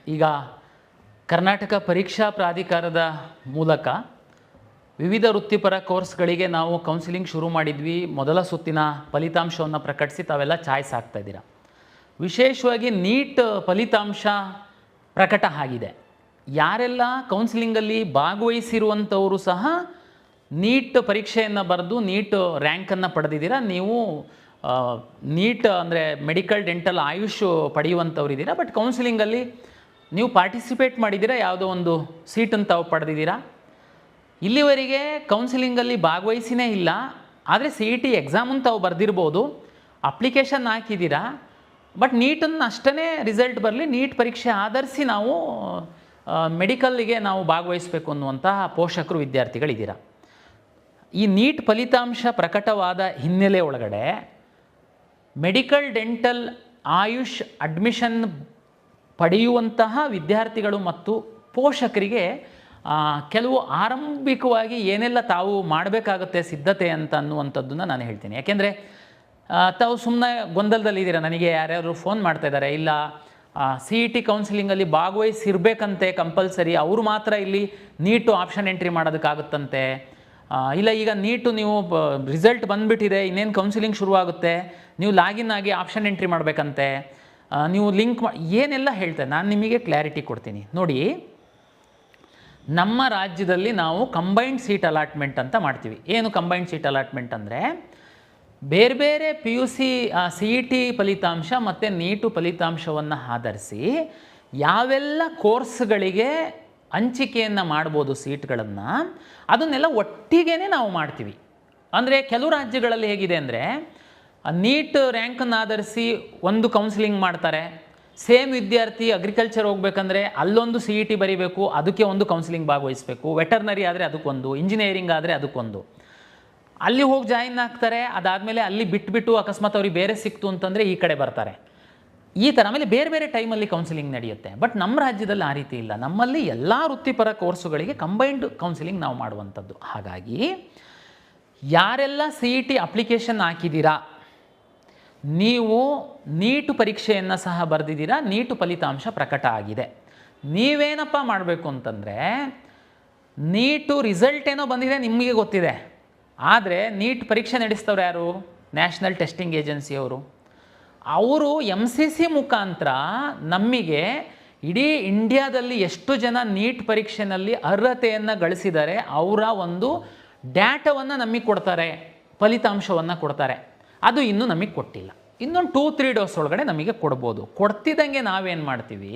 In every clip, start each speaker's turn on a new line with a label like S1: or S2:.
S1: ಈಗ ಕರ್ನಾಟಕ ಪರೀಕ್ಷಾ ಪ್ರಾಧಿಕಾರದ ಮೂಲಕ ವಿವಿಧ ವೃತ್ತಿಪರ ಕೋರ್ಸ್ಗಳಿಗೆ ನಾವು ಕೌನ್ಸಿಲಿಂಗ್ ಶುರು ಮಾಡಿದ್ವಿ. ಮೊದಲ ಸುತ್ತಿನ ಫಲಿತಾಂಶವನ್ನು ಪ್ರಕಟಿಸಿ ತಾವೆಲ್ಲ ಚಾಯ್ಸ್ ಆಗ್ತಾ ಇದ್ದೀರಾ. ವಿಶೇಷವಾಗಿ ನೀಟ್ ಫಲಿತಾಂಶ ಪ್ರಕಟ ಆಗಿದೆ. ಯಾರೆಲ್ಲ ಕೌನ್ಸಿಲಿಂಗಲ್ಲಿ ಭಾಗವಹಿಸಿರುವಂಥವರು ಸಹ ನೀಟ್ ಪರೀಕ್ಷೆಯನ್ನು ಬರೆದು ನೀಟ್ ರ್ಯಾಂಕನ್ನು ಪಡೆದಿದ್ದೀರಾ. ನೀವು ನೀಟ್ ಅಂದರೆ ಮೆಡಿಕಲ್ ಡೆಂಟಲ್ ಆಯುಷ್ ಪಡೆಯುವಂಥವ್ರಿದ್ದೀರಾ. ಬಟ್ ಕೌನ್ಸಿಲಿಂಗಲ್ಲಿ ನೀವು ಪಾರ್ಟಿಸಿಪೇಟ್ ಮಾಡಿದ್ದೀರಾ, ಯಾವುದೋ ಒಂದು ಸೀಟನ್ನು ತಾವು ಪಡೆದಿದ್ದೀರಾ. ಇಲ್ಲಿವರೆಗೆ ಕೌನ್ಸಿಲಿಂಗಲ್ಲಿ ಭಾಗವಹಿಸಿನೇ ಇಲ್ಲ, ಆದರೆ CET ಎಕ್ಸಾಮನ್ನು ತಾವು ಬರೆದಿರ್ಬೋದು, ಅಪ್ಲಿಕೇಶನ್ ಹಾಕಿದ್ದೀರಾ. ಬಟ್ ನೀಟನ್ನು ಅಷ್ಟೇ ರಿಸಲ್ಟ್ ಬರಲಿ, ನೀಟ್ ಪರೀಕ್ಷೆ ಆಧರಿಸಿ ನಾವು ಮೆಡಿಕಲ್ಲಿಗೆ ನಾವು ಭಾಗವಹಿಸಬೇಕು ಅನ್ನುವಂತಹ ಪೋಷಕರು ವಿದ್ಯಾರ್ಥಿಗಳಿದ್ದೀರಾ. ಈ ನೀಟ್ ಫಲಿತಾಂಶ ಪ್ರಕಟವಾದ ಹಿನ್ನೆಲೆ ಒಳಗಡೆ ಮೆಡಿಕಲ್ ಡೆಂಟಲ್ ಆಯುಷ್ ಅಡ್ಮಿಷನ್ ಪಡೆಯುವಂತಹ ವಿದ್ಯಾರ್ಥಿಗಳು ಮತ್ತು ಪೋಷಕರಿಗೆ ಕೆಲವು ಆರಂಭಿಕವಾಗಿ ಏನೆಲ್ಲ ತಾವು ಮಾಡಬೇಕಾಗುತ್ತೆ ಸಿದ್ಧತೆ ಅಂತ ಅನ್ನುವಂಥದ್ದನ್ನು ನಾನು ಹೇಳ್ತೀನಿ. ಯಾಕೆಂದರೆ ತಾವು ಸುಮ್ಮನೆ ಗೊಂದಲದಲ್ಲಿದ್ದೀರಾ. ನನಗೆ ಯಾರ್ಯಾರು ಫೋನ್ ಮಾಡ್ತಾಯಿದ್ದಾರೆ, ಇಲ್ಲ CET ಕೌನ್ಸಿಲಿಂಗಲ್ಲಿ ಭಾಗವಹಿಸಿರ್ಬೇಕಂತೆ ಕಂಪಲ್ಸರಿ, ಅವರು ಮಾತ್ರ ಇಲ್ಲಿ ನೀಟು ಆಪ್ಷನ್ ಎಂಟ್ರಿ ಮಾಡೋದಕ್ಕಾಗುತ್ತಂತೆ, ಇಲ್ಲ ಈಗ ನೀಟು ನೀವು ರಿಸಲ್ಟ್ ಬಂದುಬಿಟ್ಟಿದೆ, ಇನ್ನೇನು ಕೌನ್ಸಿಲಿಂಗ್ ಶುರುವಾಗುತ್ತೆ, ನೀವು ಲಾಗಿನ್ ಆಗಿ ಆಪ್ಷನ್ ಎಂಟ್ರಿ ಮಾಡಬೇಕಂತೆ, ನೀವು ಲಿಂಕ್ ಏನೆಲ್ಲ ಹೇಳ್ತಾರೆ. ನಾನು ನಿಮಗೆ ಕ್ಲಾರಿಟಿ ಕೊಡ್ತೀನಿ ನೋಡಿ. ನಮ್ಮ ರಾಜ್ಯದಲ್ಲಿ ನಾವು ಕಂಬೈನ್ಡ್ ಸೀಟ್ ಅಲಾಟ್ಮೆಂಟ್ ಅಂತ ಮಾಡ್ತೀವಿ. ಏನು ಕಂಬೈನ್ಡ್ ಸೀಟ್ ಅಲಾಟ್ಮೆಂಟ್ ಅಂದರೆ, ಬೇರೆ ಬೇರೆ PUC CET ಫಲಿತಾಂಶ ಮತ್ತು ನೀಟು ಫಲಿತಾಂಶವನ್ನು ಆಧರಿಸಿ ಯಾವೆಲ್ಲ ಕೋರ್ಸ್ಗಳಿಗೆ ಹಂಚಿಕೆಯನ್ನು ಮಾಡ್ಬೋದು ಸೀಟ್ಗಳನ್ನು, ಅದನ್ನೆಲ್ಲ ಒಟ್ಟಿಗೆ ನಾವು ಮಾಡ್ತೀವಿ. ಅಂದರೆ ಕೆಲವು ರಾಜ್ಯಗಳಲ್ಲಿ ಹೇಗಿದೆ ಅಂದರೆ, ನೀಟ್ ರ್ಯಾಂಕನ್ನು ಆಧರಿಸಿ ಒಂದು ಕೌನ್ಸಿಲಿಂಗ್ ಮಾಡ್ತಾರೆ. ಸೇಮ್ ವಿದ್ಯಾರ್ಥಿ ಅಗ್ರಿಕಲ್ಚರ್ ಹೋಗ್ಬೇಕಂದ್ರೆ ಅಲ್ಲೊಂದು CET ಬರೀಬೇಕು, ಅದಕ್ಕೆ ಒಂದು ಕೌನ್ಸಿಲಿಂಗ್ ಭಾಗವಹಿಸಬೇಕು. ವೆಟರ್ನರಿ ಆದರೆ ಅದಕ್ಕೊಂದು, ಇಂಜಿನಿಯರಿಂಗ್ ಆದರೆ ಅದಕ್ಕೊಂದು. ಅಲ್ಲಿ ಹೋಗಿ ಜಾಯಿನ್ ಆಗ್ತಾರೆ, ಅದಾದಮೇಲೆ ಅಲ್ಲಿ ಬಿಟ್ಬಿಟ್ಟು ಅಕಸ್ಮಾತ್ ಅವ್ರಿಗೆ ಬೇರೆ ಸಿಕ್ತು ಅಂತಂದರೆ ಈ ಕಡೆ ಬರ್ತಾರೆ. ಈ ಥರ ಆಮೇಲೆ ಬೇರೆ ಬೇರೆ ಟೈಮಲ್ಲಿ ಕೌನ್ಸಿಲಿಂಗ್ ನಡೆಯುತ್ತೆ. ಬಟ್ ನಮ್ಮ ರಾಜ್ಯದಲ್ಲಿ ಆ ರೀತಿ ಇಲ್ಲ. ನಮ್ಮಲ್ಲಿ ಎಲ್ಲ ವೃತ್ತಿಪರ ಕೋರ್ಸುಗಳಿಗೆ ಕಂಬೈನ್ಡ್ ಕೌನ್ಸಿಲಿಂಗ್ ನಾವು ಮಾಡುವಂಥದ್ದು. ಹಾಗಾಗಿ ಯಾರೆಲ್ಲ CET ಅಪ್ಲಿಕೇಶನ್ ಹಾಕಿದ್ದೀರಾ, ನೀವು ನೀಟು ಪರೀಕ್ಷೆಯನ್ನು ಸಹ ಬರೆದಿದ್ದೀರಾ, ನೀಟು ಫಲಿತಾಂಶ ಪ್ರಕಟ ಆಗಿದೆ. ನೀವೇನಪ್ಪ ಮಾಡಬೇಕು ಅಂತಂದರೆ, ನೀಟು ರಿಸಲ್ಟ್ ಏನೋ ಬಂದಿದೆ ನಿಮಗೆ ಗೊತ್ತಿದೆ, ಆದರೆ ನೀಟ್ ಪರೀಕ್ಷೆ ನಡೆಸ್ತವ್ರು ಯಾರು? ನ್ಯಾಷನಲ್ ಟೆಸ್ಟಿಂಗ್ ಏಜೆನ್ಸಿಯವರು. ಅವರು MCC ಮುಖಾಂತರ ನಮಗೆ ಇಡೀ ಇಂಡಿಯಾದಲ್ಲಿ ಎಷ್ಟು ಜನ ನೀಟ್ ಪರೀಕ್ಷೆಯಲ್ಲಿ ಅರ್ಹತೆಯನ್ನು ಗಳಿಸಿದ್ದಾರೆ ಅವರ ಒಂದು ಡೇಟಾವನ್ನು ನಮಗೆ ಕೊಡ್ತಾರೆ, ಫಲಿತಾಂಶವನ್ನು ಕೊಡ್ತಾರೆ. ಅದು ಇನ್ನೂ ನಮಗೆ ಕೊಟ್ಟಿಲ್ಲ. ಇನ್ನೊಂದು 2-3 ಡೇಸ್ ಒಳಗಡೆ ನಮಗೆ ಕೊಡ್ಬೋದು. ಕೊಡ್ತಿದ್ದಂಗೆ ನಾವೇನು ಮಾಡ್ತೀವಿ,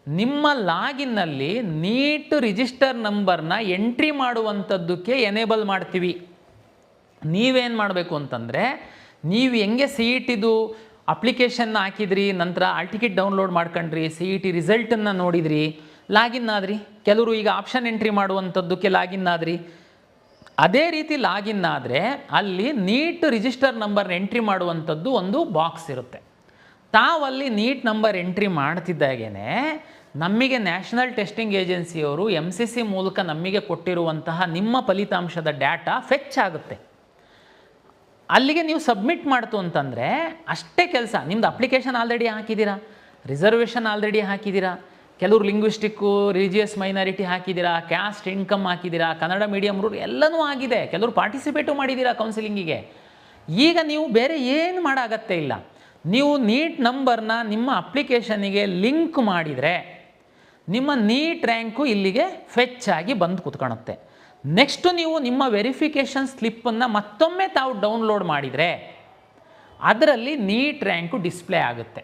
S1: ನಿಮ್ಮ ಲಾಗಿನ್ನಲ್ಲಿ ನೀಟ್ ರಿಜಿಸ್ಟರ್ ನಂಬರ್ನ ಎಂಟ್ರಿ ಮಾಡುವಂಥದ್ದಕ್ಕೆ ಎನೇಬಲ್ ಮಾಡ್ತೀವಿ. ನೀವೇನು ಮಾಡಬೇಕು ಅಂತಂದರೆ, ನೀವು ಹೆಂಗೆ CETದು ಅಪ್ಲಿಕೇಶನ್ ಹಾಕಿದ್ರಿ, ನಂತರ ಆಲ್ ಟಿಕೆಟ್ ಡೌನ್ಲೋಡ್ ಮಾಡ್ಕೊಂಡ್ರಿ, CET ರಿಸಲ್ಟನ್ನು ನೋಡಿದ್ರಿ, ಲಾಗಿನ್ ಆದ್ರಿ. ಕೆಲವರು ಈಗ ಆಪ್ಷನ್ ಎಂಟ್ರಿ ಮಾಡುವಂಥದ್ದಕ್ಕೆ ಲಾಗಿನ್ ಆದ್ರಿ. ಅದೇ ರೀತಿ ಲಾಗಿನ್ ಆದರೆ ಅಲ್ಲಿ ನೀಟ್ ರಿಜಿಸ್ಟರ್ ನಂಬರ್ನ ಎಂಟ್ರಿ ಮಾಡುವಂಥದ್ದು ಒಂದು ಬಾಕ್ಸ್ ಇರುತ್ತೆ. ತಾವಲ್ಲಿ ನೀಟ್ ನಂಬರ್ ಎಂಟ್ರಿ ಮಾಡ್ತಿದ್ದಾಗೇ ನಮಗೆ ನ್ಯಾಷನಲ್ ಟೆಸ್ಟಿಂಗ್ ಏಜೆನ್ಸಿಯವರು MCC ಮೂಲಕ ನಮಗೆ ಕೊಟ್ಟಿರುವಂತಹ ನಿಮ್ಮ ಫಲಿತಾಂಶದ ಡೇಟಾ ಫೆಚ್ ಆಗುತ್ತೆ. ಅಲ್ಲಿಗೆ ನೀವು ಸಬ್ಮಿಟ್ ಮಾಡ್ತು ಅಂತಂದರೆ ಅಷ್ಟೇ ಕೆಲಸ. ನಿಮ್ಮದು ಅಪ್ಲಿಕೇಶನ್ ಆಲ್ರೆಡಿ ಹಾಕಿದ್ದೀರಾ, ರಿಸರ್ವೇಷನ್ ಆಲ್ರೆಡಿ ಹಾಕಿದ್ದೀರಾ, ಕೆಲವರು ಲಿಂಗ್ವಿಸ್ಟಿಕ್ಕು, ರಿಲಿಜಿಯಸ್ ಮೈನಾರಿಟಿ ಹಾಕಿದ್ದೀರಾ, ಕ್ಯಾಸ್ಟ್ ಇನ್ಕಮ್ ಹಾಕಿದ್ದೀರಾ, ಕನ್ನಡ ಮೀಡಿಯಮ್ ರೂಲ್ ಎಲ್ಲನೂ ಆಗಿದೆ. ಕೆಲವರು ಪಾರ್ಟಿಸಿಪೇಟು ಮಾಡಿದ್ದೀರಾ ಕೌನ್ಸಿಲಿಂಗಿಗೆ. ಈಗ ನೀವು ಬೇರೆ ಏನು ಮಾಡೋ ಅಗತ್ಯ ಇಲ್ಲ. ನೀವು ನೀಟ್ ನಂಬರ್ನ ನಿಮ್ಮ ಅಪ್ಲಿಕೇಶನಿಗೆ ಲಿಂಕ್ ಮಾಡಿದರೆ ನಿಮ್ಮ ನೀಟ್ ರ್ಯಾಂಕು ಇಲ್ಲಿಗೆ ಫೆಚ್ ಆಗಿ ಬಂದು ಕೂತ್ಕೊಳ್ಳುತ್ತೆ. ನೆಕ್ಸ್ಟು ನೀವು ನಿಮ್ಮ ವೆರಿಫಿಕೇಷನ್ ಸ್ಲಿಪ್ಪನ್ನು ಮತ್ತೊಮ್ಮೆ ತಾವು ಡೌನ್ಲೋಡ್ ಮಾಡಿದರೆ ಅದರಲ್ಲಿ ನೀಟ್ ರ್ಯಾಂಕು ಡಿಸ್ಪ್ಲೇ ಆಗುತ್ತೆ.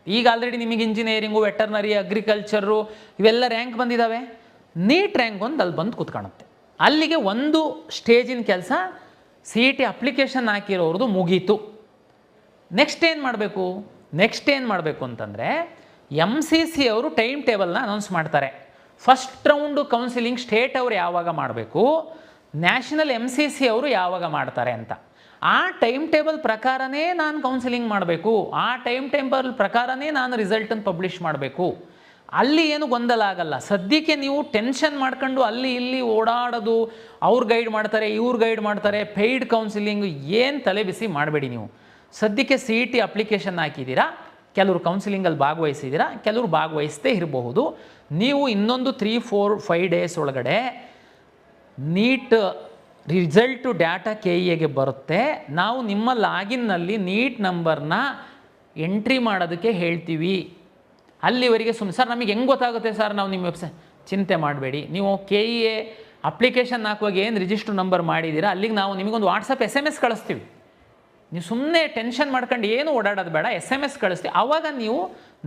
S1: ಈಗ ಆಲ್ರೆಡಿ ನಿಮಗೆ ಇಂಜಿನಿಯರಿಂಗು, ವೆಟರ್ನರಿ, ಅಗ್ರಿಕಲ್ಚರು ಇವೆಲ್ಲ ರ್ಯಾಂಕ್ ಬಂದಿದ್ದಾವೆ. ನೀಟ್ ರ್ಯಾಂಕ್ ಒಂದು ಅಲ್ಲಿ ಬಂದು ಕೂತ್ಕೊಳ್ಳುತ್ತೆ. ಅಲ್ಲಿಗೆ ಒಂದು ಸ್ಟೇಜಿನ ಕೆಲಸ CET ಅಪ್ಲಿಕೇಶನ್ ಹಾಕಿರೋರ್ದು ಮುಗೀತು. ನೆಕ್ಸ್ಟ್ ಏನು ಮಾಡಬೇಕು ಅಂತಂದರೆ, MCC ಅವರು ಟೈಮ್ ಟೇಬಲ್ನ ಅನೌನ್ಸ್ ಮಾಡ್ತಾರೆ. ಫಸ್ಟ್ ರೌಂಡು ಕೌನ್ಸಿಲಿಂಗ್ ಸ್ಟೇಟ್ ಅವರು ಯಾವಾಗ ಮಾಡಬೇಕು, ನ್ಯಾಷನಲ್ MCC ಅವರು ಯಾವಾಗ ಮಾಡ್ತಾರೆ ಅಂತ. ಆ ಟೈಮ್ ಟೇಬಲ್ ಪ್ರಕಾರನೇ ನಾನು ಕೌನ್ಸಿಲಿಂಗ್ ಮಾಡಬೇಕು, ಆ ಟೈಮ್ ಟೇಬಲ್ ಪ್ರಕಾರನೇ ನಾನು ರಿಸಲ್ಟನ್ನು ಪಬ್ಲಿಷ್ ಮಾಡಬೇಕು. ಅಲ್ಲಿ ಏನು ಗೊಂದಲ ಆಗಲ್ಲ. ಸದ್ಯಕ್ಕೆ ನೀವು ಟೆನ್ಷನ್ ಮಾಡ್ಕೊಂಡು ಅಲ್ಲಿ ಇಲ್ಲಿ ಓಡಾಡೋದು, ಅವ್ರು ಗೈಡ್ ಮಾಡ್ತಾರೆ, ಇವ್ರು ಗೈಡ್ ಮಾಡ್ತಾರೆ, ಪೇಯ್ಡ್ ಕೌನ್ಸಿಲಿಂಗ್ ಏನು ತಲೆ ಬಿಸಿ ಮಾಡಬೇಡಿ. ನೀವು ಸದ್ಯಕ್ಕೆ CET ಅಪ್ಲಿಕೇಶನ್ ಹಾಕಿದ್ದೀರಾ, ಕೆಲವರು ಕೌನ್ಸಿಲಿಂಗಲ್ಲಿ ಭಾಗವಹಿಸಿದ್ದೀರಾ, ಕೆಲವರು ಭಾಗವಹಿಸದೇ ಇರಬಹುದು. ನೀವು ಇನ್ನೊಂದು 3-4-5 ಡೇಸ್ ಒಳಗಡೆ ನೀಟ್ ರಿಸಲ್ಟು ಡಾಟಾ KEAಗೆ ಬರುತ್ತೆ. ನಾವು ನಿಮ್ಮ ಲಾಗಿನ್ನಲ್ಲಿ ನೀಟ್ ನಂಬರ್ನ ಎಂಟ್ರಿ ಮಾಡೋದಕ್ಕೆ ಹೇಳ್ತೀವಿ. ಅಲ್ಲಿವರೆಗೆ ಸುಮ್ಮನೆ ಸರ್ ನಮಗೆ ಹೆಂಗೆ ಗೊತ್ತಾಗುತ್ತೆ ಸರ್ ನಾವು ನಿಮ್ಮ ವೆಬ್ಸೈಟ್, ಚಿಂತೆ ಮಾಡಬೇಡಿ. ನೀವು KEA ಅಪ್ಲಿಕೇಶನ್ ಹಾಕುವಾಗ ಏನು ರಿಜಿಸ್ಟರ್ ನಂಬರ್ ಮಾಡಿದ್ದೀರಾ ಅಲ್ಲಿಗೆ ನಾವು ನಿಮಗೊಂದು ವಾಟ್ಸಪ್ SMS ಕಳಿಸ್ತೀವಿ. ನೀವು ಸುಮ್ಮನೆ ಟೆನ್ಷನ್ ಮಾಡ್ಕೊಂಡು ಏನು ಓಡಾಡೋದು ಬೇಡ, SMS ಕಳಿಸ್ತೀವಿ. ಆವಾಗ ನೀವು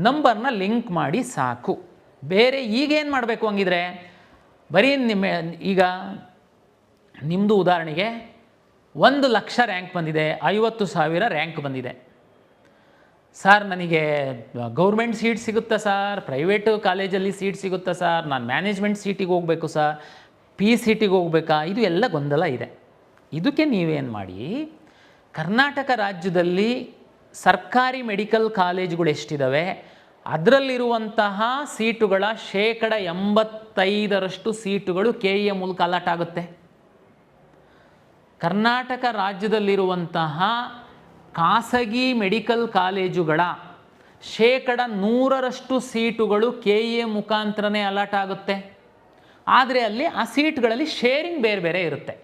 S1: ನಂಬರ್ನ ಲಿಂಕ್ ಮಾಡಿ ಸಾಕು. ಬೇರೆ ಈಗೇನು ಮಾಡಬೇಕು ಹಂಗಿದ್ರೆ, ಬರೀ ಈಗ ನಿಮ್ಮದು ಉದಾಹರಣೆಗೆ 1,00,000 ರ್ಯಾಂಕ್ ಬಂದಿದೆ, 50,000 ರ್ಯಾಂಕ್ ಬಂದಿದೆ. ಸರ್ ನನಗೆ ಗೌರ್ಮೆಂಟ್ ಸೀಟ್ ಸಿಗುತ್ತಾ ಸರ್, ಪ್ರೈವೇಟು ಕಾಲೇಜಲ್ಲಿ ಸೀಟ್ ಸಿಗುತ್ತಾ ಸರ್, ನಾನು ಮ್ಯಾನೇಜ್ಮೆಂಟ್ ಸೀಟಿಗೆ ಹೋಗಬೇಕು ಸರ್, PCTಗೆ ಹೋಗ್ಬೇಕಾ, ಇದು ಎಲ್ಲ ಗೊಂದಲ ಇದೆ. ಇದಕ್ಕೆ ನೀವೇನು ಮಾಡಿ, ಕರ್ನಾಟಕ ರಾಜ್ಯದಲ್ಲಿ ಸರ್ಕಾರಿ ಮೆಡಿಕಲ್ ಕಾಲೇಜುಗಳು ಎಷ್ಟಿದ್ದಾವೆ ಅದರಲ್ಲಿರುವಂತಹ ಸೀಟುಗಳ 85% ಸೀಟುಗಳು KEA ಮೂಲಕ ಅಲಾಟ್ ಆಗುತ್ತೆ. ಕರ್ನಾಟಕ ರಾಜ್ಯದಲ್ಲಿರುವಂತಹ ಖಾಸಗಿ ಮೆಡಿಕಲ್ ಕಾಲೇಜುಗಳ 100% ಸೀಟುಗಳು KEA ಮುಖಾಂತರನೇ ಅಲಾಟ್ ಆಗುತ್ತೆ. ಆದರೆ ಅಲ್ಲಿ ಆ ಸೀಟ್ಗಳಲ್ಲಿ ಶೇರಿಂಗ್ ಬೇರೆ ಬೇರೆ ಇರುತ್ತೆ.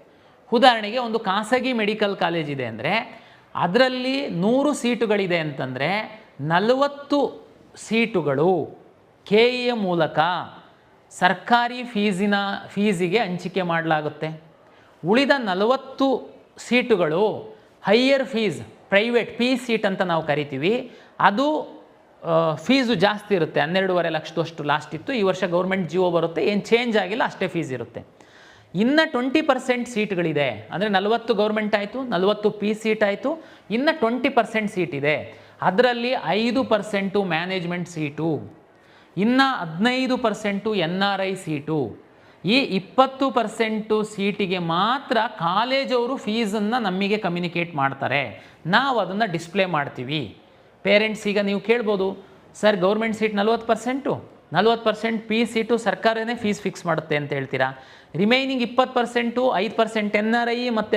S1: ಉದಾಹರಣೆಗೆ ಒಂದು ಖಾಸಗಿ ಮೆಡಿಕಲ್ ಕಾಲೇಜ್ ಇದೆ ಅಂದರೆ ಅದರಲ್ಲಿ 100 ಸೀಟುಗಳಿದೆ ಅಂತಂದರೆ 40 ಸೀಟುಗಳು KEA ಮೂಲಕ ಸರ್ಕಾರಿ ಫೀಸಿಗೆ ಹಂಚಿಕೆ ಮಾಡಲಾಗುತ್ತೆ. ಉಳಿದ 40 ಸೀಟುಗಳು ಹೈಯರ್ ಫೀಸ್, ಪ್ರೈವೇಟ್ ಸೀಟ್ ಅಂತ ನಾವು ಕರಿತೀವಿ, ಅದು ಫೀಸು ಜಾಸ್ತಿ ಇರುತ್ತೆ. 12.5 ಲಕ್ಷದಷ್ಟು ಲಾಸ್ಟ್ ಇತ್ತು. ಈ ವರ್ಷ ಗೌರ್ಮೆಂಟ್ ಜಿಒ ಬರುತ್ತೆ, ಏನು ಚೇಂಜ್ ಆಗಿಲ್ಲ, ಅಷ್ಟೇ ಫೀಸ್ ಇರುತ್ತೆ. ಇನ್ನು 20% ಸೀಟ್ಗಳಿದೆ ಅಂದರೆ 40 ಗೌರ್ಮೆಂಟ್ ಆಯಿತು, 40 ಸೀಟ್ ಆಯಿತು, ಇನ್ನು 20% ಸೀಟ್ ಇದೆ. ಅದರಲ್ಲಿ 5% ಮ್ಯಾನೇಜ್ಮೆಂಟ್ ಸೀಟು, ಇನ್ನು 15% NRI ಸೀಟು. ಈ 20% ಸೀಟಿಗೆ ಮಾತ್ರ ಕಾಲೇಜವರು ಫೀಸನ್ನು ನಮಗೆ ಕಮ್ಯುನಿಕೇಟ್ ಮಾಡ್ತಾರೆ, ನಾವು ಅದನ್ನು ಡಿಸ್ಪ್ಲೇ ಮಾಡ್ತೀವಿ. ಪೇರೆಂಟ್ಸ್ ಈಗ ನೀವು ಕೇಳ್ಬೋದು, ಸರ್ ಗೌರ್ಮೆಂಟ್ ಸೀಟ್ 40% ಸೀಟು ಸರ್ಕಾರನೇ ಫೀಸ್ ಫಿಕ್ಸ್ ಮಾಡುತ್ತೆ ಅಂತ ಹೇಳ್ತೀರಾ, ರಿಮೈನಿಂಗ್ 20% 5% NRI ಮತ್ತು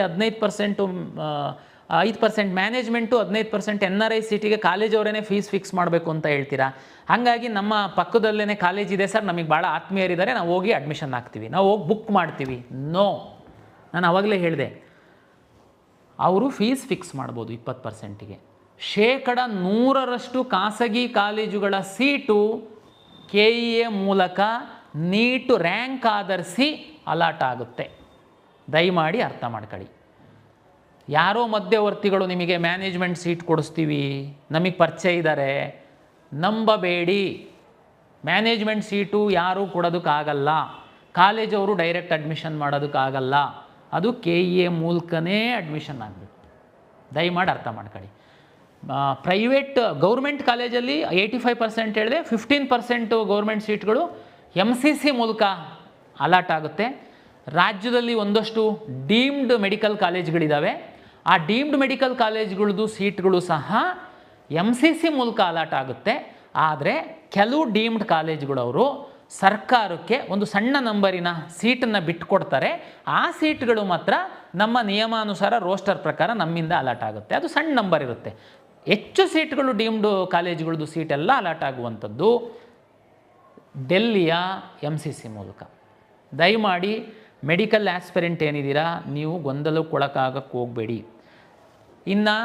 S1: 5% ಮ್ಯಾನೇಜ್ಮೆಂಟು 15% NRI ಸೀಟಿಗೆ ಕಾಲೇಜವರೇ ಫೀಸ್ ಫಿಕ್ಸ್ ಮಾಡಬೇಕು ಅಂತ ಹೇಳ್ತೀರಾ. ಹಾಗಾಗಿ ನಮ್ಮ ಪಕ್ಕದಲ್ಲೇ ಕಾಲೇಜ್ ಇದೆ ಸರ್, ನಮಗೆ ಭಾಳ ಆತ್ಮೀಯರಿದ್ದಾರೆ, ನಾವು ಹೋಗಿ ಅಡ್ಮಿಷನ್ ಹಾಕ್ತೀವಿ, ನಾವು ಹೋಗಿ ಬುಕ್ ಮಾಡ್ತೀವಿ. ನೋ, ನಾನು ಆವಾಗಲೇ ಹೇಳಿದೆ, ಅವರು ಫೀಸ್ ಫಿಕ್ಸ್ ಮಾಡ್ಬೋದು 20%ಗೆ. 100% ಖಾಸಗಿ ಕಾಲೇಜುಗಳ ಸೀಟು KEA ಮೂಲಕ ನೀಟ್ ರ್ಯಾಂಕ್ ಆಧರಿಸಿ ಅಲಾಟ್ ಆಗುತ್ತೆ. ದಯಮಾಡಿ ಅರ್ಥ ಮಾಡ್ಕೊಳ್ಳಿ. ಯಾರೋ ಮಧ್ಯವರ್ತಿಗಳು ನಿಮಗೆ ಮ್ಯಾನೇಜ್ಮೆಂಟ್ ಸೀಟ್ ಕೊಡಿಸ್ತೀವಿ, ನಮಗೆ ಪರಿಚಯ ಇದ್ದಾರೆ, ನಂಬಬೇಡಿ. ಮ್ಯಾನೇಜ್ಮೆಂಟ್ ಸೀಟು ಯಾರೂ ಕೊಡೋದಕ್ಕಾಗಲ್ಲ, ಕಾಲೇಜವರು ಡೈರೆಕ್ಟ್ ಅಡ್ಮಿಷನ್ ಮಾಡೋದಕ್ಕಾಗಲ್ಲ, ಅದು KEA ಮೂಲಕನೇ ಅಡ್ಮಿಷನ್ ಆಗಬೇಕು. ದಯಮಾಡಿ ಅರ್ಥ ಮಾಡ್ಕೊಳ್ಳಿ. ಪ್ರೈವೇಟ್ ಗೌರ್ಮೆಂಟ್ ಕಾಲೇಜಲ್ಲಿ 85% ಹೇಳಿದೆ, 15% ಗೌರ್ಮೆಂಟ್ ಸೀಟ್ಗಳು MCC ಮೂಲಕ ಅಲಾಟ್ ಆಗುತ್ತೆ. ರಾಜ್ಯದಲ್ಲಿ ಒಂದಷ್ಟು ಡೀಮ್ಡ್ ಮೆಡಿಕಲ್ ಕಾಲೇಜ್ಗಳಿದ್ದಾವೆ, ಆ ಡೀಮ್ಡ್ ಮೆಡಿಕಲ್ ಕಾಲೇಜ್ಗಳದ್ದು ಸೀಟ್ಗಳು ಸಹ MCC ಮೂಲಕ ಅಲಾಟ್ ಆಗುತ್ತೆ. ಆದರೆ ಕೆಲವು ಡೀಮ್ಡ್ ಕಾಲೇಜ್ಗಳವರು ಸರ್ಕಾರಕ್ಕೆ ಒಂದು ಸಣ್ಣ ನಂಬರಿನ ಸೀಟನ್ನು ಬಿಟ್ಟುಕೊಡ್ತಾರೆ. ಆ ಸೀಟ್ಗಳು ಮಾತ್ರ ನಮ್ಮ ನಿಯಮಾನುಸಾರ ರೋಸ್ಟರ್ ಪ್ರಕಾರ ನಮ್ಮಿಂದ ಅಲಾಟ್ ಆಗುತ್ತೆ. ಅದು ಸಣ್ಣ ನಂಬರ್ ಇರುತ್ತೆ. ಹೆಚ್ಚು ಸೀಟ್ಗಳು ಡೀಮ್ಡ್ ಕಾಲೇಜ್ಗಳದ್ದು ಸೀಟೆಲ್ಲ ಅಲಾಟ್ ಆಗುವಂಥದ್ದು ಡೆಲ್ಲಿಯ MCC ಮೂಲಕ. ದಯಮಾಡಿ ಮೆಡಿಕಲ್ ಆಸ್ಪಿರೆಂಟ್ ಏನಿದ್ದೀರಾ, ನೀವು ಗೊಂದಲಕ್ಕೊಳಕಾಗಕ್ಕೆ ಹೋಗಬೇಡಿ. ಇನ್ನು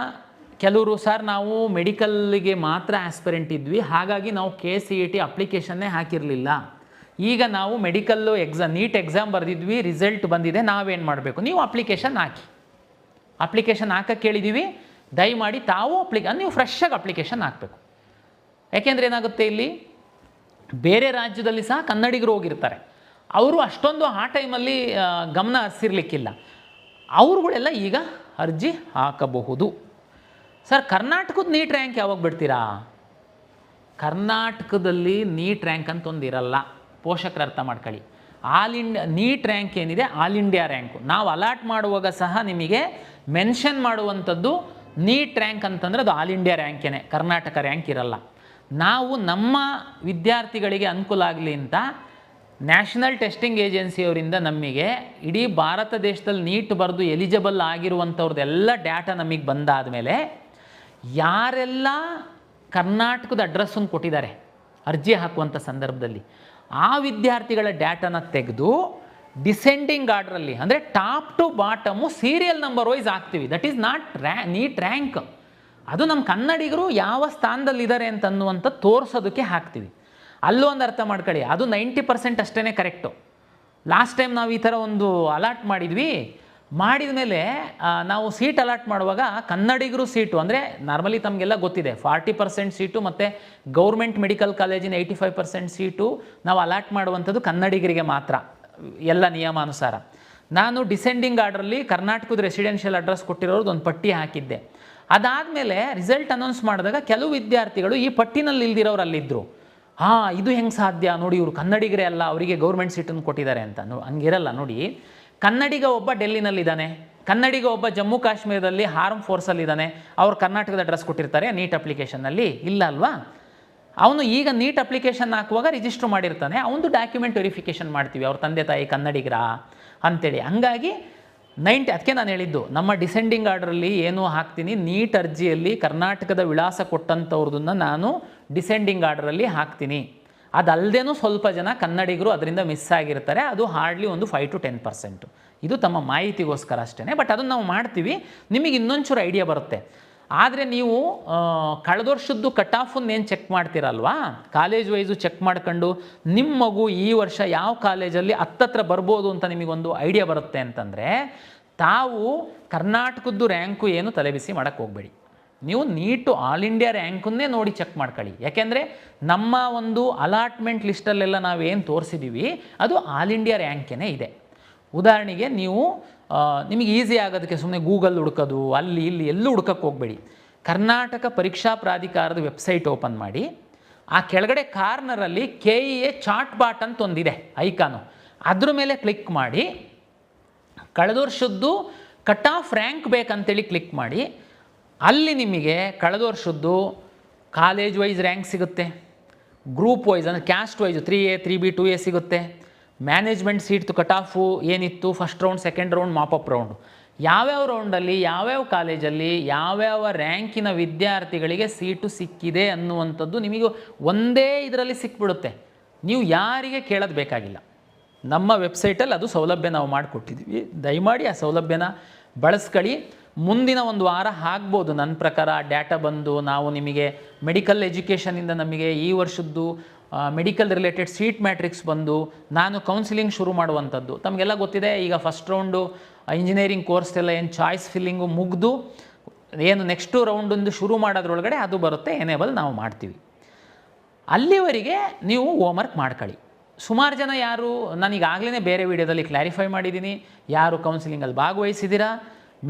S1: ಕೆಲವರು ಸರ್ ನಾವು ಮೆಡಿಕಲ್ಗೆ ಮಾತ್ರ ಆಸ್ಪಿರೆಂಟ್ ಇದ್ವಿ, ಹಾಗಾಗಿ ನಾವು KCET ಅಪ್ಲಿಕೇಶನ್ನೇ ಹಾಕಿರಲಿಲ್ಲ, ಈಗ ನಾವು ಮೆಡಿಕಲ್ಲು ನೀಟ್ ಎಕ್ಸಾಮ್ ಬರೆದಿದ್ವಿ, ರಿಸಲ್ಟ್ ಬಂದಿದೆ, ನಾವೇನು ಮಾಡಬೇಕು? ನೀವು ಅಪ್ಲಿಕೇಶನ್ ಹಾಕಿ. ಅಪ್ಲಿಕೇಶನ್ ಹಾಕಕ್ಕೆ ಕೇಳಿದ್ದೀವಿ, ದಯಮಾಡಿ ತಾವು ನೀವು ಫ್ರೆಶ್ಶಾಗಿ ಅಪ್ಲಿಕೇಶನ್ ಹಾಕಬೇಕು. ಯಾಕೆಂದರೆ ಏನಾಗುತ್ತೆ, ಇಲ್ಲಿ ಬೇರೆ ರಾಜ್ಯದಲ್ಲಿ ಸಹ ಕನ್ನಡಿಗರು ಹೋಗಿರ್ತಾರೆ, ಅವರು ಅಷ್ಟೊಂದು ಆ ಟೈಮಲ್ಲಿ ಗಮನ ಹರಿಸಿರ್ಲಿಕ್ಕಿಲ್ಲ, ಅವ್ರುಗಳೆಲ್ಲ ಈಗ ಅರ್ಜಿ ಹಾಕಬಹುದು. ಸರ್ ಕರ್ನಾಟಕದ ನೀಟ್ ರ್ಯಾಂಕ್ ಯಾವಾಗ ಬಿಡ್ತೀರಾ? ಕರ್ನಾಟಕದಲ್ಲಿ ನೀಟ್ ರ್ಯಾಂಕ್ ಅಂತ ಒಂದು ಇರಲ್ಲ, ಪೋಷಕರು ಅರ್ಥ ಮಾಡ್ಕೊಳ್ಳಿ. ನೀಟ್ ರ್ಯಾಂಕ್ ಏನಿದೆ ಆಲ್ ಇಂಡಿಯಾ ರ್ಯಾಂಕು. ನಾವು ಅಲಾಟ್ ಮಾಡುವಾಗ ಸಹ ನಿಮಗೆ ಮೆನ್ಷನ್ ಮಾಡುವಂಥದ್ದು ನೀಟ್ ರ್ಯಾಂಕ್ ಅಂತಂದರೆ ಅದು ಆಲ್ ಇಂಡಿಯಾ ರ್ಯಾಂಕೇನೆ, ಕರ್ನಾಟಕ ರ್ಯಾಂಕ್ ಇರಲ್ಲ. ನಾವು ನಮ್ಮ ವಿದ್ಯಾರ್ಥಿಗಳಿಗೆ ಅನುಕೂಲ ಆಗಲಿ ಅಂತ ನ್ಯಾಷನಲ್ ಟೆಸ್ಟಿಂಗ್ ಏಜೆನ್ಸಿಯವರಿಂದ ನಮಗೆ ಇಡೀ ಭಾರತ ದೇಶದಲ್ಲಿ ನೀಟ್ ಬರೆದು ಎಲಿಜಿಬಲ್ ಆಗಿರುವಂಥವ್ರದ್ದೆಲ್ಲ ಡಾಟಾ ನಮಗೆ ಬಂದಾದ ಮೇಲೆ ಯಾರೆಲ್ಲ ಕರ್ನಾಟಕದ ಅಡ್ರೆಸ್ಸನ್ನು ಕೊಟ್ಟಿದ್ದಾರೆ ಅರ್ಜಿ ಹಾಕುವಂಥ ಸಂದರ್ಭದಲ್ಲಿ. ಆ ವಿದ್ಯಾರ್ಥಿಗಳ ಡೇಟಾನ ತೆಗೆದು ಡಿಸೆಂಡಿಂಗ್ ಆರ್ಡ್ರಲ್ಲಿ ಅಂದರೆ top to bottom serial number wise ಹಾಕ್ತೀವಿ. That is not NEET rank. ಅದು ನಮ್ಮ ಕನ್ನಡಿಗರು ಯಾವ ಸ್ಥಾನದಲ್ಲಿದ್ದಾರೆ ಅಂತನ್ನುವಂಥ ತೋರಿಸೋದಕ್ಕೆ ಹಾಕ್ತೀವಿ. ಅಲ್ಲೂ ಒಂದು ಅರ್ಥ ಮಾಡ್ಕೊಳ್ಳಿ, ಅದು 90% ಅಷ್ಟೇ ಕರೆಕ್ಟು. ಲಾಸ್ಟ್ ಟೈಮ್ ನಾವು ಈ ಥರ ಒಂದು ಅಲಾಟ್ ಮಾಡಿದ್ವಿ. ಮಾಡಿದ ಮೇಲೆ ನಾವು ಸೀಟ್ ಅಲಾಟ್ ಮಾಡುವಾಗ ಕನ್ನಡಿಗರು ಸೀಟು ಅಂದರೆ ನಾರ್ಮಲಿ ತಮಗೆಲ್ಲ ಗೊತ್ತಿದೆ 40% ಸೀಟು ಮತ್ತು ಗೌರ್ಮೆಂಟ್ ಮೆಡಿಕಲ್ ಕಾಲೇಜಿನ 85% ಸೀಟು ನಾವು ಅಲಾಟ್ ಮಾಡುವಂಥದ್ದು ಕನ್ನಡಿಗರಿಗೆ ಮಾತ್ರ, ಎಲ್ಲ ನಿಯಮಾನುಸಾರ. ನಾನು ಡಿಸೆಂಡಿಂಗ್ ಆರ್ಡ್ರಲ್ಲಿ ಕರ್ನಾಟಕದ ರೆಸಿಡೆನ್ಷಿಯಲ್ ಅಡ್ರೆಸ್ ಕೊಟ್ಟಿರೋದು ಒಂದು ಪಟ್ಟಿ ಹಾಕಿದ್ದೆ. ಅದಾದಮೇಲೆ ರಿಸಲ್ಟ್ ಅನೌನ್ಸ್ ಮಾಡಿದಾಗ ಕೆಲವು ವಿದ್ಯಾರ್ಥಿಗಳು ಈ ಪಟ್ಟಿನಲ್ಲಿ ಇಲ್ದಿರೋರು ಅಲ್ಲಿದ್ದರು. ಇದು ಹೆಂಗೆ ಸಾಧ್ಯ ನೋಡಿ, ಇವರು ಕನ್ನಡಿಗರೇ ಅಲ್ಲ, ಅವರಿಗೆ ಗೌರ್ಮೆಂಟ್ ಸೀಟನ್ನು ಕೊಟ್ಟಿದ್ದಾರೆ ಅಂತ. ಹಂಗಿರಲ್ಲ ನೋಡಿ. ಕನ್ನಡಿಗ ಒಬ್ಬ ಡೆಲ್ಲಿನಲ್ಲಿದ್ದಾನೆ, ಕನ್ನಡಿಗ ಒಬ್ಬ ಜಮ್ಮು ಕಾಶ್ಮೀರದಲ್ಲಿ ಆರ್ಮ್ ಫೋರ್ಸಲ್ಲಿದ್ದಾನೆ, ಅವ್ರು ಕರ್ನಾಟಕದ ಅಡ್ರೆಸ್ ಕೊಟ್ಟಿರ್ತಾರೆ ನೀಟ್ ಅಪ್ಲಿಕೇಶನ್ನಲ್ಲಿ, ಇಲ್ಲ ಅಲ್ವಾ? ಅವನು ಈಗ ನೀಟ್ ಅಪ್ಲಿಕೇಶನ್ ಹಾಕುವಾಗ ರಿಜಿಸ್ಟ್ರ್ ಮಾಡಿರ್ತಾನೆ, ಅವನದು ಡಾಕ್ಯುಮೆಂಟ್ ವೆರಿಫಿಕೇಷನ್ ಮಾಡ್ತೀವಿ, ಅವ್ರ ತಂದೆ ತಾಯಿ ಕನ್ನಡಿಗರ ಅಂಥೇಳಿ. ಹಂಗಾಗಿ ಅದಕ್ಕೆ ನಾನು ಹೇಳಿದ್ದು, ನಮ್ಮ ಡಿಸೆಂಡಿಂಗ್ ಆರ್ಡ್ರಲ್ಲಿ ಏನು ಹಾಕ್ತೀನಿ, ನೀಟ್ ಅರ್ಜಿಯಲ್ಲಿ ಕರ್ನಾಟಕದ ವಿಳಾಸ ಕೊಟ್ಟಂಥವ್ರದನ್ನು ನಾನು ಡಿಸೆಂಡಿಂಗ್ ಆರ್ಡ್ರಲ್ಲಿ ಹಾಕ್ತೀನಿ. ಅದಲ್ಲದೇನೂ ಸ್ವಲ್ಪ ಜನ ಕನ್ನಡಿಗರು ಅದರಿಂದ ಮಿಸ್ ಆಗಿರ್ತಾರೆ, ಅದು ಹಾರ್ಡ್ಲಿ ಒಂದು 5 to 10%. ಇದು ತಮ್ಮ ಮಾಹಿತಿಗೋಸ್ಕರ ಅಷ್ಟೇ. ಬಟ್ ಅದನ್ನು ನಾವು ಮಾಡ್ತೀವಿ, ನಿಮಗೆ ಇನ್ನೊಂಚೂರು ಐಡಿಯಾ ಬರುತ್ತೆ. ಆದರೆ ನೀವು ಕಳೆದ ವರ್ಷದ್ದು ಕಟ್ ಆಫನ್ನೇನು ಚೆಕ್ ಮಾಡ್ತೀರಲ್ವಾ, ಕಾಲೇಜ್ ವೈಸು ಚೆಕ್ ಮಾಡ್ಕೊಂಡು ನಿಮ್ಮ ಮಗು ಈ ವರ್ಷ ಯಾವ ಕಾಲೇಜಲ್ಲಿ ಹತ್ತತ್ರ ಬರ್ಬೋದು ಅಂತ ನಿಮಗೊಂದು ಐಡಿಯಾ ಬರುತ್ತೆ ಅಂತಂದರೆ, ತಾವು ಕರ್ನಾಟಕದ್ದು ರ್ಯಾಂಕು ಏನು ತಲೆಬಿಸಿ ಮಾಡೋಕ್ಕೆ ಹೋಗಬೇಡಿ. ನೀವು ನೀಟು ಆಲ್ ಇಂಡಿಯಾ ರ್ಯಾಂಕನ್ನೇ ನೋಡಿ ಚೆಕ್ ಮಾಡ್ಕೊಳ್ಳಿ. ಯಾಕೆಂದರೆ ನಮ್ಮ ಒಂದು ಅಲಾಟ್ಮೆಂಟ್ ಲಿಸ್ಟಲ್ಲೆಲ್ಲ ನಾವೇನು ತೋರಿಸಿದ್ದೀವಿ ಅದು ಆಲ್ ಇಂಡಿಯಾ ರ್ಯಾಂಕೇ ಇದೆ. ಉದಾಹರಣೆಗೆ ನೀವು ನಿಮಗೆ ಈಸಿ ಆಗೋದಕ್ಕೆ ಸುಮ್ಮನೆ ಗೂಗಲ್ ಹುಡ್ಕೋದು ಅಲ್ಲಿ ಇಲ್ಲಿ ಎಲ್ಲೂ ಹುಡ್ಕಕ್ಕೆ ಹೋಗಬೇಡಿ. ಕರ್ನಾಟಕ ಪರೀಕ್ಷಾ ಪ್ರಾಧಿಕಾರದ ವೆಬ್ಸೈಟ್ ಓಪನ್ ಮಾಡಿ, ಆ ಕೆಳಗಡೆ ಕಾರ್ನರಲ್ಲಿ KEA ಚಾರ್ಟ್ ಬಾಟ್ ಅಂತ ಒಂದಿದೆ ಐಕಾನು, ಅದ್ರ ಮೇಲೆ ಕ್ಲಿಕ್ ಮಾಡಿ ಕಳೆದ ವರ್ಷದ್ದು ಕಟ್ ಆಫ್ ರ್ಯಾಂಕ್ ಬೇಕಂತೇಳಿ ಕ್ಲಿಕ್ ಮಾಡಿ. ಅಲ್ಲಿ ನಿಮಗೆ ಕಳೆದ ವರ್ಷದ್ದು ಕಾಲೇಜ್ ವೈಸ್ ರ್ಯಾಂಕ್ ಸಿಗುತ್ತೆ, ಗ್ರೂಪ್ ವೈಸ್ ಅಂದರೆ caste wise 3A 3B 2A ಸಿಗುತ್ತೆ, ಮ್ಯಾನೇಜ್ಮೆಂಟ್ ಸೀಟ್ದು ಕಟ್ ಆಫು ಏನಿತ್ತು first round second round mop-up round, ಯಾವ್ಯಾವ ರೌಂಡಲ್ಲಿ ಯಾವ್ಯಾವ ಕಾಲೇಜಲ್ಲಿ ಯಾವ್ಯಾವ ರ್ಯಾಂಕಿನ ವಿದ್ಯಾರ್ಥಿಗಳಿಗೆ ಸೀಟು ಸಿಕ್ಕಿದೆ ಅನ್ನುವಂಥದ್ದು ನಿಮಗೆ ಒಂದೇ ಇದರಲ್ಲಿ ಸಿಕ್ಬಿಡುತ್ತೆ. ನೀವು ಯಾರಿಗೆ ಕೇಳೋದು ಬೇಕಾಗಿಲ್ಲ. ನಮ್ಮ ವೆಬ್ಸೈಟಲ್ಲಿ ಅದು ಸೌಲಭ್ಯ ನಾವು ಮಾಡಿಕೊಟ್ಟಿದ್ವಿ. ದಯಮಾಡಿ ಆ ಸೌಲಭ್ಯನ ಬಳಸ್ಕೊಳ್ಳಿ. ಮುಂದಿನ ಒಂದು ವಾರ ಆಗ್ಬೋದು ನನ್ನ ಪ್ರಕಾರ ಡೇಟಾ ಬಂದು ನಾವು ನಿಮಗೆ ಮೆಡಿಕಲ್ ಎಜುಕೇಷನಿಂದ ನಮಗೆ ಈ ವರ್ಷದ್ದು ಮೆಡಿಕಲ್ ರಿಲೇಟೆಡ್ ಸೀಟ್ ಮ್ಯಾಟ್ರಿಕ್ಸ್ ಬಂದು ನಾನು ಕೌನ್ಸಿಲಿಂಗ್ ಶುರು ಮಾಡುವಂಥದ್ದು. ತಮಗೆಲ್ಲ ಗೊತ್ತಿದೆ, ಈಗ ಫಸ್ಟ್ ರೌಂಡು ಇಂಜಿನಿಯರಿಂಗ್ ಕೋರ್ಸ್ ಎಲ್ಲ ಏನು ಚಾಯ್ಸ್ ಫಿಲ್ಲಿಂಗು ಮುಗಿದು ಏನು ನೆಕ್ಸ್ಟು ರೌಂಡೊಂದು ಶುರು ಮಾಡೋದ್ರೊಳಗಡೆ ಅದು ಬರುತ್ತೆ, ಎನೇಬಲ್ ನಾವು ಮಾಡ್ತೀವಿ. ಅಲ್ಲಿವರೆಗೆ ನೀವು ಹೋಮ್ವರ್ಕ್ ಮಾಡ್ಕೊಳ್ಳಿ. ಸುಮಾರು ಜನ ಯಾರು ನಾನೀಗಾಗಲೇ ಬೇರೆ ವಿಡಿಯೋದಲ್ಲಿ ಕ್ಲಾರಿಫೈ ಮಾಡಿದ್ದೀನಿ, ಯಾರು ಕೌನ್ಸಿಲಿಂಗಲ್ಲಿ ಭಾಗವಹಿಸಿದ್ದೀರಾ,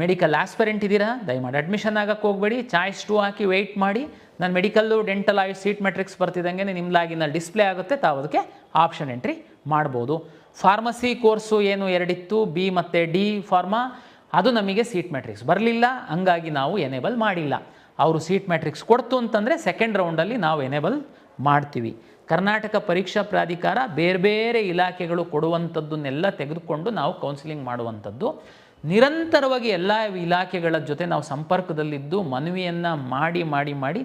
S1: ಮೆಡಿಕಲ್ ಆಸ್ಪರೆಂಟ್ ಇದ್ದೀರಾ, ದಯಮಾಡಿ ಅಡ್ಮಿಷನ್ ಆಗೋಕ್ಕೆ ಹೋಗಬೇಡಿ. ಚಾಯ್ಸ್ 2 ಹಾಕಿ ವೆಯ್ಟ್ ಮಾಡಿ. ನಾನು ಮೆಡಿಕಲ್ಲು ಡೆಂಟಲ್ ಆಯು ಸೀಟ್ ಮೆಟ್ರಿಕ್ಸ್ ಬರ್ತಿದ್ದಂಗೆ ನಿಮ್ಮ ಲಾಗಿನಲ್ಲಿ ಡಿಸ್ಪ್ಲೇ ಆಗುತ್ತೆ, ತಾವು ಅದಕ್ಕೆ ಆಪ್ಷನ್ ಎಂಟ್ರಿ ಮಾಡ್ಬೋದು. ಫಾರ್ಮಸಿ ಕೋರ್ಸು ಏನು 2 ಇತ್ತು, B ಮತ್ತು D ಫಾರ್ಮಾ, ಅದು ನಮಗೆ ಸೀಟ್ ಮೆಟ್ರಿಕ್ಸ್ ಬರಲಿಲ್ಲ, ಹಂಗಾಗಿ ನಾವು ಎನೇಬಲ್ ಮಾಡಿಲ್ಲ. ಅವರು ಸೀಟ್ ಮೆಟ್ರಿಕ್ಸ್ ಕೊಡ್ತು ಅಂತಂದರೆ ಸೆಕೆಂಡ್ ರೌಂಡಲ್ಲಿ ನಾವು ಎನೇಬಲ್ ಮಾಡ್ತೀವಿ. ಕರ್ನಾಟಕ ಪರೀಕ್ಷಾ ಪ್ರಾಧಿಕಾರ ಬೇರೆ ಬೇರೆ ಇಲಾಖೆಗಳು ಕೊಡುವಂಥದ್ದನ್ನೆಲ್ಲ ತೆಗೆದುಕೊಂಡು ನಾವು ಕೌನ್ಸಿಲಿಂಗ್ ಮಾಡುವಂಥದ್ದು. ನಿರಂತರವಾಗಿ ಎಲ್ಲ ಇಲಾಖೆಗಳ ಜೊತೆ ನಾವು ಸಂಪರ್ಕದಲ್ಲಿದ್ದು ಮನವಿಯನ್ನು ಮಾಡಿ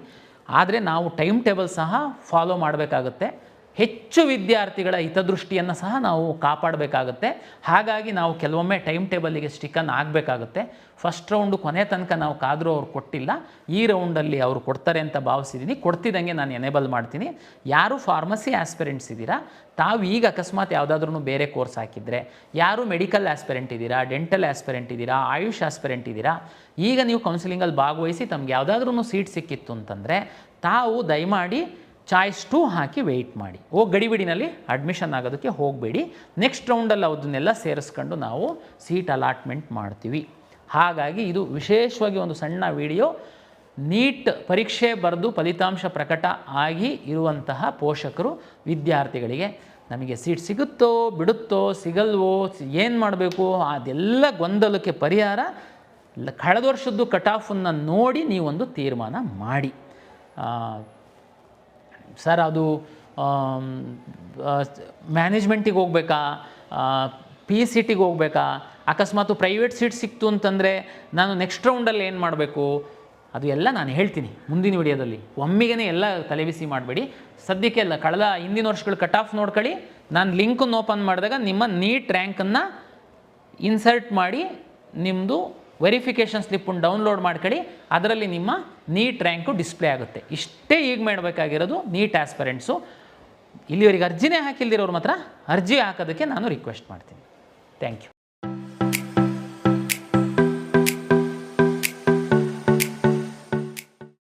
S1: ಆದರೆ ನಾವು ಟೈಮ್ ಟೇಬಲ್ ಸಹ ಫಾಲೋ ಮಾಡಬೇಕಾಗುತ್ತೆ. ಹೆಚ್ಚು ವಿದ್ಯಾರ್ಥಿಗಳ ಹಿತದೃಷ್ಟಿಯನ್ನು ಸಹ ನಾವು ಕಾಪಾಡಬೇಕಾಗುತ್ತೆ. ಹಾಗಾಗಿ ನಾವು ಕೆಲವೊಮ್ಮೆ ಟೈಮ್ ಟೇಬಲಿಗೆ ಸ್ಟಿಕನ್ ಆಗಬೇಕಾಗುತ್ತೆ. ಫಸ್ಟ್ ರೌಂಡು ಕೊನೆ ತನಕ ನಾವು ಕಾದರೂ ಅವ್ರು ಕೊಟ್ಟಿಲ್ಲ, ಈ ರೌಂಡಲ್ಲಿ ಅವರು ಕೊಡ್ತಾರೆ ಅಂತ ಭಾವಿಸಿದ್ದೀನಿ. ಕೊಡ್ತಿದ್ದಂಗೆ ನಾನು ಎನೇಬಲ್ ಮಾಡ್ತೀನಿ. ಯಾರು ಫಾರ್ಮಸಿ ಆಸ್ಪಿರೆಂಟ್ಸ್ ಇದ್ದೀರಾ, ತಾವು ಈಗ ಅಕಸ್ಮಾತ್ ಯಾವುದಾದ್ರೂ ಬೇರೆ ಕೋರ್ಸ್ ಹಾಕಿದರೆ, ಯಾರು ಮೆಡಿಕಲ್ ಆಸ್ಪಿರೆಂಟ್ ಇದ್ದೀರಾ, ಡೆಂಟಲ್ ಆಸ್ಪಿರೆಂಟ್ ಇದ್ದೀರಾ, ಆಯುಷ್ ಆಸ್ಪಿರೆಂಟ್ ಇದ್ದೀರಾ, ಈಗ ನೀವು ಕೌನ್ಸಿಲಿಂಗಲ್ಲಿ ಭಾಗವಹಿಸಿ ತಮ್ಗೆ ಯಾವುದಾದ್ರೂ ಸೀಟ್ ಸಿಕ್ಕಿತ್ತು ಅಂತಂದರೆ ತಾವು ದಯಮಾಡಿ ಚಾಯ್ಸ್ 2 ಹಾಕಿ ವೆಯ್ಟ್ ಮಾಡಿ. ಗಡಿಬಿಡಿನಲ್ಲಿ ಅಡ್ಮಿಷನ್ ಆಗೋದಕ್ಕೆ ಹೋಗಬೇಡಿ. ನೆಕ್ಸ್ಟ್ ರೌಂಡಲ್ಲಿ ಅದನ್ನೆಲ್ಲ ಸೇರಿಸ್ಕೊಂಡು ನಾವು ಸೀಟ್ ಅಲಾಟ್ಮೆಂಟ್ ಮಾಡ್ತೀವಿ. ಹಾಗಾಗಿ ಇದು ವಿಶೇಷವಾಗಿ ಒಂದು ಸಣ್ಣ ವಿಡಿಯೋ. ನೀಟ್ ಪರೀಕ್ಷೆ ಬರೆದು ಫಲಿತಾಂಶ ಪ್ರಕಟ ಆಗಿ ಇರುವಂತಹ ಪೋಷಕರು ವಿದ್ಯಾರ್ಥಿಗಳಿಗೆ ನಮಗೆ ಸೀಟ್ ಸಿಗುತ್ತೋ ಬಿಡುತ್ತೋ ಸಿಗಲ್ವೋ ಏನು ಮಾಡಬೇಕು ಅದೆಲ್ಲ ಗೊಂದಲಕ್ಕೆ ಪರಿಹಾರ ಕಳೆದ ವರ್ಷದ್ದು ಕಟ್ ಆಫನ್ನು ನೋಡಿ ನೀವೊಂದು ತೀರ್ಮಾನ ಮಾಡಿ. ಸರ್ ಅದು ಮ್ಯಾನೇಜ್ಮೆಂಟಿಗೆ ಹೋಗ್ಬೇಕಾ, PCTಗೆ ಹೋಗ್ಬೇಕಾ, ಅಕಸ್ಮಾತ್ ಪ್ರೈವೇಟ್ ಸೀಟ್ ಸಿಕ್ತು ಅಂತಂದರೆ ನಾನು ನೆಕ್ಸ್ಟ್ ರೌಂಡಲ್ಲಿ ಏನು ಮಾಡಬೇಕು, ಅದು ಎಲ್ಲ ನಾನು ಹೇಳ್ತೀನಿ ಮುಂದಿನ ವಿಡಿಯೋದಲ್ಲಿ. ಒಮ್ಮಿಗೆ ಎಲ್ಲ ತಲೆಬಿಸಿ ಮಾಡಬೇಡಿ. ಸದ್ಯಕ್ಕೆ ಎಲ್ಲ ಕಳೆದ ಹಿಂದಿನ ವರ್ಷಗಳು ಕಟ್ ಆಫ್ ನೋಡ್ಕೊಳ್ಳಿ. ನಾನು ಲಿಂಕನ್ನು ಓಪನ್ ಮಾಡಿದಾಗ ನಿಮ್ಮ ನೀಟ್ ರ್ಯಾಂಕನ್ನು ಇನ್ಸರ್ಟ್ ಮಾಡಿ ನಿಮ್ಮದು ವೆರಿಫಿಕೇಷನ್ ಸ್ಲಿಪ್ಪನ್ನು ಡೌನ್ಲೋಡ್ ಮಾಡ್ಕೊಳ್ಳಿ. ಅದರಲ್ಲಿ ನಿಮ್ಮ ನೀಟ್ ರ್ಯಾಂಕು ಡಿಸ್ಪ್ಲೇ ಆಗುತ್ತೆ. ಇಷ್ಟೇ ಈಗ ಮಾಡಬೇಕಾಗಿರೋದು ನೀಟ್ ಆಸ್ಪರೆಂಟ್ಸು. ಇಲ್ಲಿವರೆಗೆ ಅರ್ಜಿನೇ ಹಾಕಿಲ್ದಿರೋರು ಮಾತ್ರ ಅರ್ಜಿ ಹಾಕೋದಕ್ಕೆ ನಾನು ರಿಕ್ವೆಸ್ಟ್ ಮಾಡ್ತೀನಿ. Thank you.